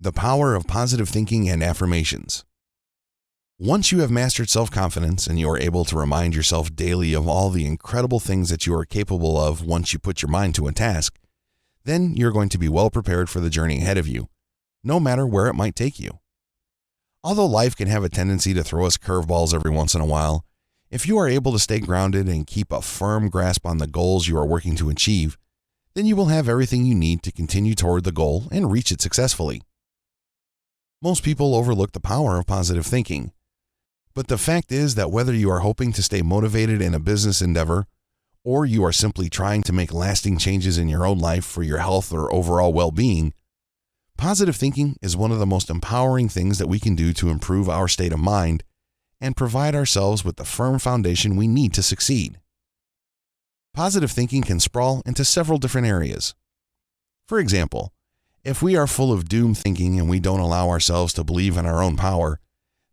The power of positive thinking and affirmations. Once you have mastered self-confidence and you are able to remind yourself daily of all the incredible things that you are capable of once you put your mind to a task, then you're going to be well prepared for the journey ahead of you, no matter where it might take you. Although life can have a tendency to throw us curveballs every once in a while, if you are able to stay grounded and keep a firm grasp on the goals you are working to achieve, then you will have everything you need to continue toward the goal and reach it successfully. Most people overlook the power of positive thinking. But the fact is that whether you are hoping to stay motivated in a business endeavor, or you are simply trying to make lasting changes in your own life for your health or overall well-being, positive thinking is one of the most empowering things that we can do to improve our state of mind and provide ourselves with the firm foundation we need to succeed. Positive thinking can sprawl into several different areas. For example, if we are full of doom thinking and we don't allow ourselves to believe in our own power,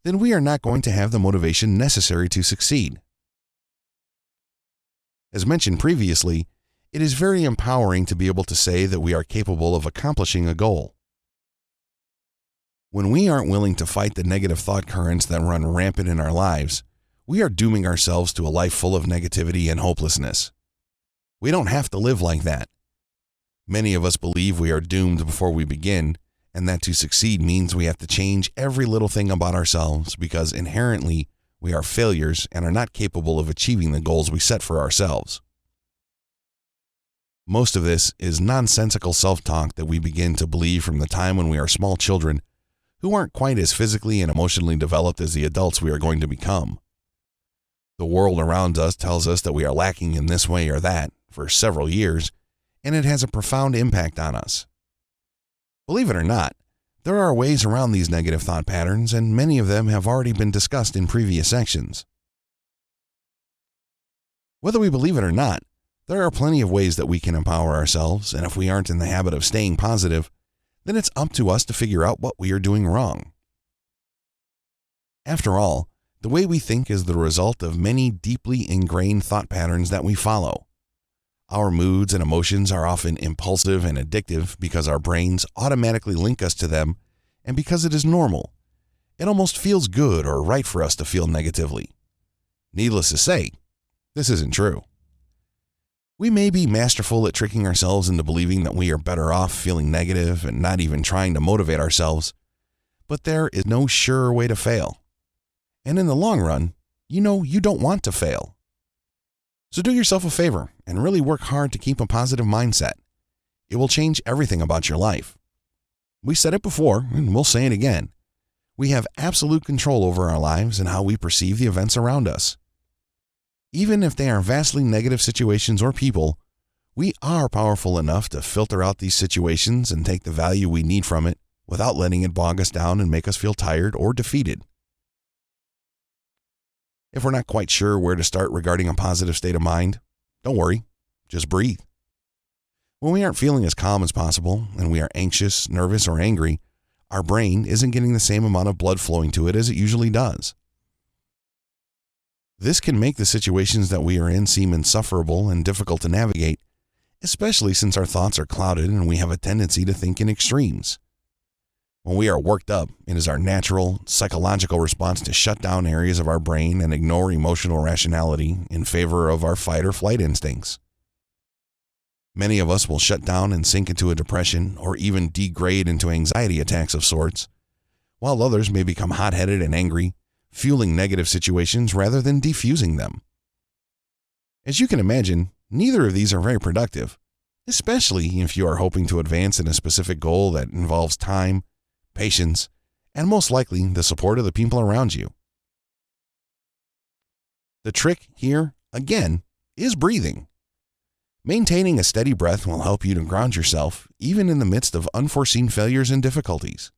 then we are not going to have the motivation necessary to succeed. As mentioned previously, it is very empowering to be able to say that we are capable of accomplishing a goal. When we aren't willing to fight the negative thought currents that run rampant in our lives, we are dooming ourselves to a life full of negativity and hopelessness. We don't have to live like that. Many of us believe we are doomed before we begin, and that to succeed means we have to change every little thing about ourselves because inherently we are failures and are not capable of achieving the goals we set for ourselves. Most of this is nonsensical self-talk that we begin to believe from the time when we are small children who aren't quite as physically and emotionally developed as the adults we are going to become. The world around us tells us that we are lacking in this way or that for several years, and it has a profound impact on us. Believe it or not, there are ways around these negative thought patterns, and many of them have already been discussed in previous sections. Whether we believe it or not, there are plenty of ways that we can empower ourselves, and if we aren't in the habit of staying positive, then it's up to us to figure out what we are doing wrong. After all, the way we think is the result of many deeply ingrained thought patterns that we follow. Our moods and emotions are often impulsive and addictive because our brains automatically link us to them and because it is normal. It almost feels good or right for us to feel negatively. Needless to say, this isn't true. We may be masterful at tricking ourselves into believing that we are better off feeling negative and not even trying to motivate ourselves, but there is no sure way to fail. And in the long run, you don't want to fail. So do yourself a favor and really work hard to keep a positive mindset. It will change everything about your life. We said it before, and we'll say it again. We have absolute control over our lives and how we perceive the events around us. Even if they are vastly negative situations or people, we are powerful enough to filter out these situations and take the value we need from it without letting it bog us down and make us feel tired or defeated. If we're not quite sure where to start regarding a positive state of mind, don't worry, just breathe. When we aren't feeling as calm as possible and we are anxious, nervous, or angry, our brain isn't getting the same amount of blood flowing to it as it usually does. This can make the situations that we are in seem insufferable and difficult to navigate, especially since our thoughts are clouded and we have a tendency to think in extremes. When we are worked up, it is our natural, psychological response to shut down areas of our brain and ignore emotional rationality in favor of our fight or flight instincts. Many of us will shut down and sink into a depression or even degrade into anxiety attacks of sorts, while others may become hot-headed and angry, fueling negative situations rather than defusing them. As you can imagine, neither of these are very productive, especially if you are hoping to advance in a specific goal that involves time, patience, and most likely the support of the people around you. The trick here, again, is breathing. Maintaining a steady breath will help you to ground yourself even in the midst of unforeseen failures and difficulties.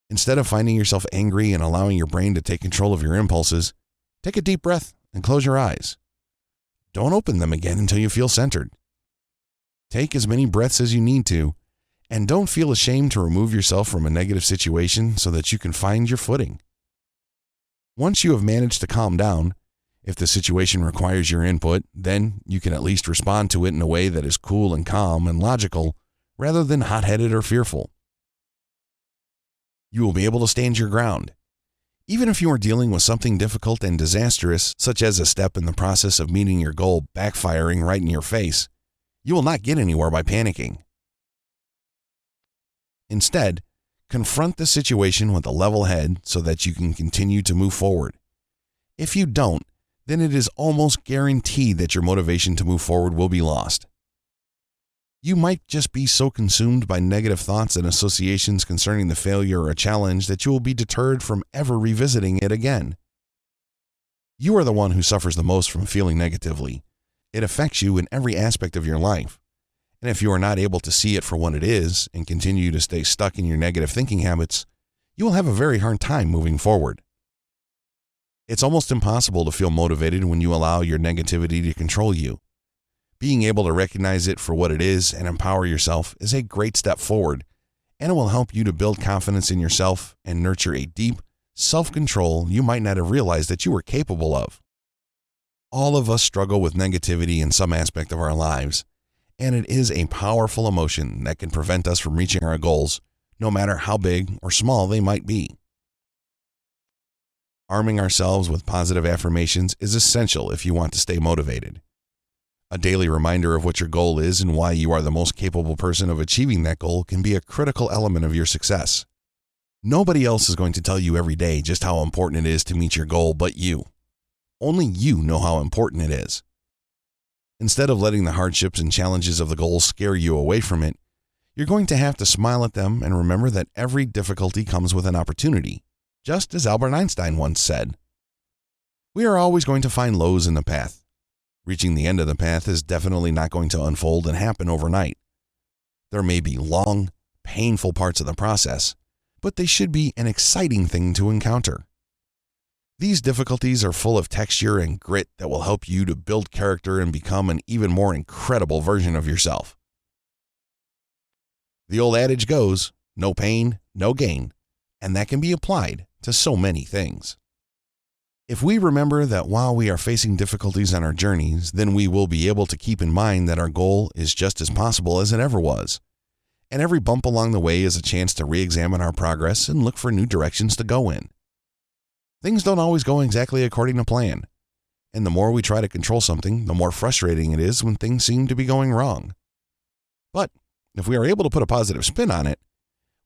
Instead of finding yourself angry and allowing your brain to take control of your impulses, take a deep breath and close your eyes. Don't open them again until you feel centered. Take as many breaths as you need to, and don't feel ashamed to remove yourself from a negative situation so that you can find your footing. Once you have managed to calm down, if the situation requires your input, then you can at least respond to it in a way that is cool and calm and logical rather than hot-headed or fearful. You will be able to stand your ground. Even if you are dealing with something difficult and disastrous, such as a step in the process of meeting your goal backfiring right in your face, you will not get anywhere by panicking. Instead, confront the situation with a level head so that you can continue to move forward. If you don't, then it is almost guaranteed that your motivation to move forward will be lost. You might just be so consumed by negative thoughts and associations concerning the failure or a challenge that you will be deterred from ever revisiting it again. You are the one who suffers the most from feeling negatively. It affects you in every aspect of your life. And if you are not able to see it for what it is and continue to stay stuck in your negative thinking habits, you will have a very hard time moving forward. It's almost impossible to feel motivated when you allow your negativity to control you. Being able to recognize it for what it is and empower yourself is a great step forward, and it will help you to build confidence in yourself and nurture a deep self-control you might not have realized that you were capable of. All of us struggle with negativity in some aspect of our lives, and it is a powerful emotion that can prevent us from reaching our goals, no matter how big or small they might be. Arming ourselves with positive affirmations is essential if you want to stay motivated. A daily reminder of what your goal is and why you are the most capable person of achieving that goal can be a critical element of your success. Nobody else is going to tell you every day just how important it is to meet your goal but you. Only you know how important it is. Instead of letting the hardships and challenges of the goal scare you away from it, you're going to have to smile at them and remember that every difficulty comes with an opportunity, just as Albert Einstein once said. We are always going to find lows in the path. Reaching the end of the path is definitely not going to unfold and happen overnight. There may be long, painful parts of the process, but they should be an exciting thing to encounter. These difficulties are full of texture and grit that will help you to build character and become an even more incredible version of yourself. The old adage goes, no pain, no gain, and that can be applied to so many things. If we remember that while we are facing difficulties on our journeys, then we will be able to keep in mind that our goal is just as possible as it ever was. And every bump along the way is a chance to re-examine our progress and look for new directions to go in. Things don't always go exactly according to plan. And the more we try to control something, the more frustrating it is when things seem to be going wrong. But if we are able to put a positive spin on it,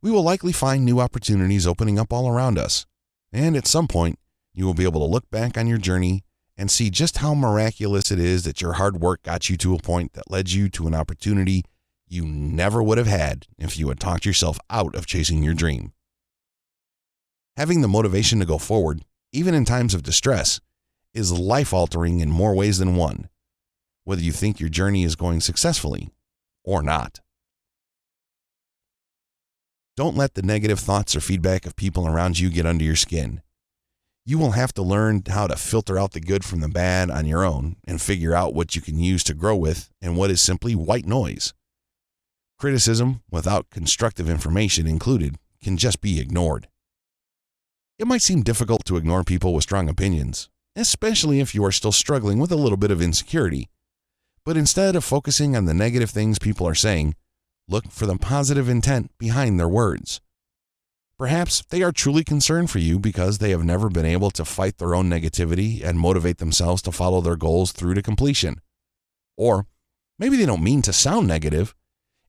we will likely find new opportunities opening up all around us. And at some point, you will be able to look back on your journey and see just how miraculous it is that your hard work got you to a point that led you to an opportunity you never would have had if you had talked yourself out of chasing your dream. Having the motivation to go forward, even in times of distress, is life-altering in more ways than one, whether you think your journey is going successfully or not. Don't let the negative thoughts or feedback of people around you get under your skin. You will have to learn how to filter out the good from the bad on your own and figure out what you can use to grow with and what is simply white noise. Criticism, without constructive information included, can just be ignored. It might seem difficult to ignore people with strong opinions, especially if you are still struggling with a little bit of insecurity. But instead of focusing on the negative things people are saying, look for the positive intent behind their words. Perhaps they are truly concerned for you because they have never been able to fight their own negativity and motivate themselves to follow their goals through to completion. Or maybe they don't mean to sound negative,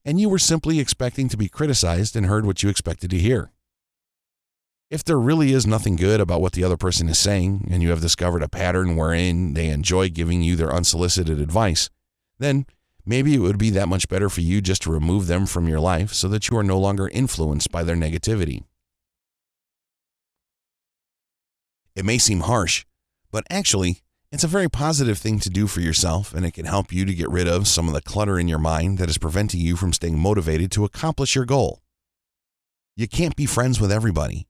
and you were simply expecting to be criticized and heard what you expected to hear. If there really is nothing good about what the other person is saying, and you have discovered a pattern wherein they enjoy giving you their unsolicited advice, then maybe it would be that much better for you just to remove them from your life so that you are no longer influenced by their negativity. It may seem harsh, but actually, it's a very positive thing to do for yourself, and it can help you to get rid of some of the clutter in your mind that is preventing you from staying motivated to accomplish your goal. You can't be friends with everybody.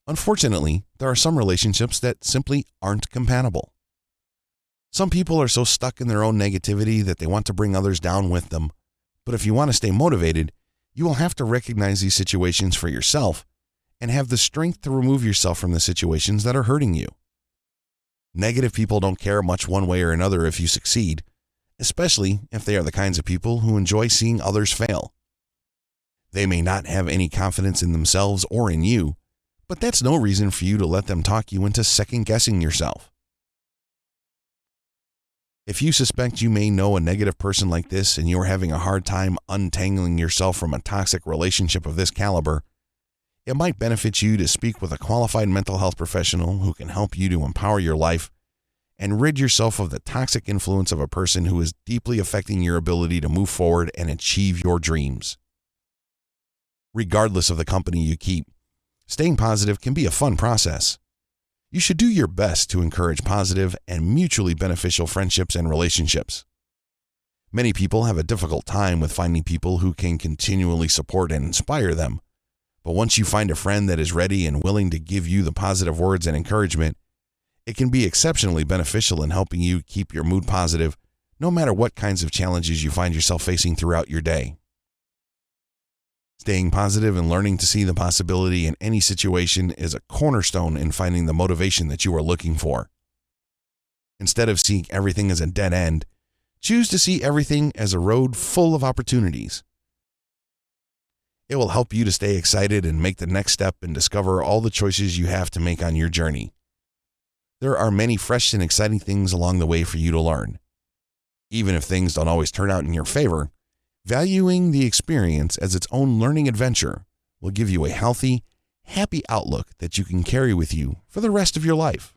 Unfortunately, there are some relationships that simply aren't compatible. Some people are so stuck in their own negativity that they want to bring others down with them. But if you want to stay motivated, you will have to recognize these situations for yourself and have the strength to remove yourself from the situations that are hurting you. Negative people don't care much one way or another if you succeed, especially if they are the kinds of people who enjoy seeing others fail. They may not have any confidence in themselves or in you, but that's no reason for you to let them talk you into second-guessing yourself. If you suspect you may know a negative person like this and you're having a hard time untangling yourself from a toxic relationship of this caliber, it might benefit you to speak with a qualified mental health professional who can help you to empower your life and rid yourself of the toxic influence of a person who is deeply affecting your ability to move forward and achieve your dreams. Regardless of the company you keep, staying positive can be a fun process. You should do your best to encourage positive and mutually beneficial friendships and relationships. Many people have a difficult time with finding people who can continually support and inspire them. But once you find a friend that is ready and willing to give you the positive words and encouragement, it can be exceptionally beneficial in helping you keep your mood positive, no matter what kinds of challenges you find yourself facing throughout your day. Staying positive and learning to see the possibility in any situation is a cornerstone in finding the motivation that you are looking for. Instead of seeing everything as a dead end, choose to see everything as a road full of opportunities. It will help you to stay excited and make the next step and discover all the choices you have to make on your journey. There are many fresh and exciting things along the way for you to learn. Even if things don't always turn out in your favor, valuing the experience as its own learning adventure will give you a healthy, happy outlook that you can carry with you for the rest of your life.